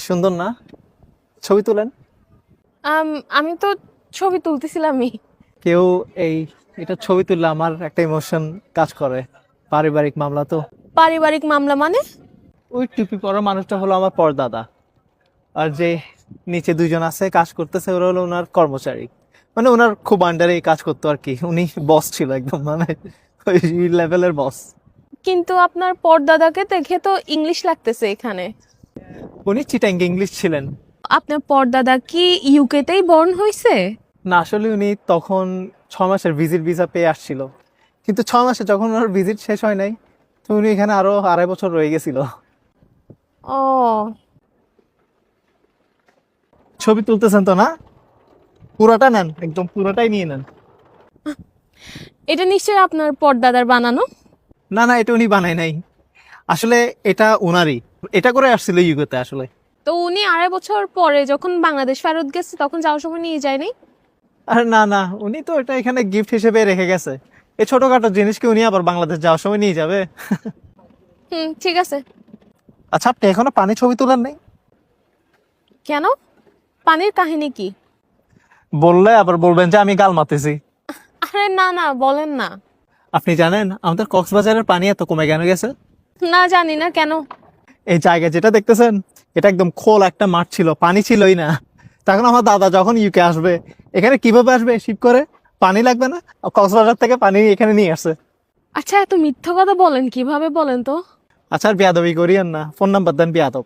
সুন্দর না? ছবি তোলেন। আমি তো ছবি তুলতেছিলামই। কেউ এই এটা ছবি তুললে আমার একটা ইমোশন কাজ করে। পারিবারিক মামলা তো। পারিবারিক মামলা মানে? ওই টুপি পরা মানুষটা হলো আমার পরদাদা, আর যে নিচে দুইজন আছে কাজ করতেছে ওরা হলো ওনার কর্মচারী, মানে ওনার খুব আন্ডারে কাজ করতো আর কি। উনি বস ছিল একদম, মানে ওই লেভেলের বস। কিন্তু আপনার পরদাদাকে দেখে তো ইংলিশ লাগতেছে এখানে। উনি চিটাঙ্গ ইংলিশ ছিলেন। আপনার পরদাদা কি ইউকেতেই বর্ন হয়েছে? না, আসলে উনি তখন 6 মাসের ভিজিট ভিসা পেয়ে আসছিল, কিন্তু 6 মাসে যখন ওনার ভিজিট শেষ হয় নাই, তো উনি এখানে আরো 2.5 বছর রয়ে গেছিল। ও, ছবি তুলতেছেন তো না? পুরোটা নেন, একদম পুরোটাই নিয়ে নেন। এটা নিশ্চয়ই আপনার পরদাদার বানানো। না না, এটা উনি বানায় নাই, আসলে এটা উনারই। এটা করে আসছিল ইউকেতে আসলে। তো উনি 2.5 বছর পরে যখন বাংলাদেশ ফেরত গেছে তখন যাওয়ার সময় নিয়ে যায়নি? আর না না, উনি তো এটা এখানে গিফট হিসেবে রেখে গেছে। এই ছোটখাটো জিনিসকে উনি আবার বাংলাদেশ যাওয়ার সময় নিয়ে যাবে? ঠিক আছে। আচ্ছা, আপনি এখনো পানি ছবি তোলেন নাই? কেন? পানির কাহিনী কি? বললে আবার বলবেন যে আমি গাল মারতেছি। আরে না না, বলেন না। আপনি জানেন আমাদের কক্সবাজারের পানি এত কমে কেন গেছে? না, জানি না কেন। এই জায়গা যেটা দেখতেছেন, এটা একদম খোল একটা মাঠ ছিল, পানি ছিলই না। তখন আমার দাদা যখন ইউকে আসবে, এখানে কিভাবে আসবে? শিপ করে। পানি লাগবে না, কক্সবাজার থেকে পানি এখানে নিয়ে আসছে। আচ্ছা, এত মিথ্যা কথা বলেন কিভাবে, বলেন তো? আচ্ছা, আর বেয়াদবি করিয়েন না, ফোন নাম্বার দেন বেয়াদব।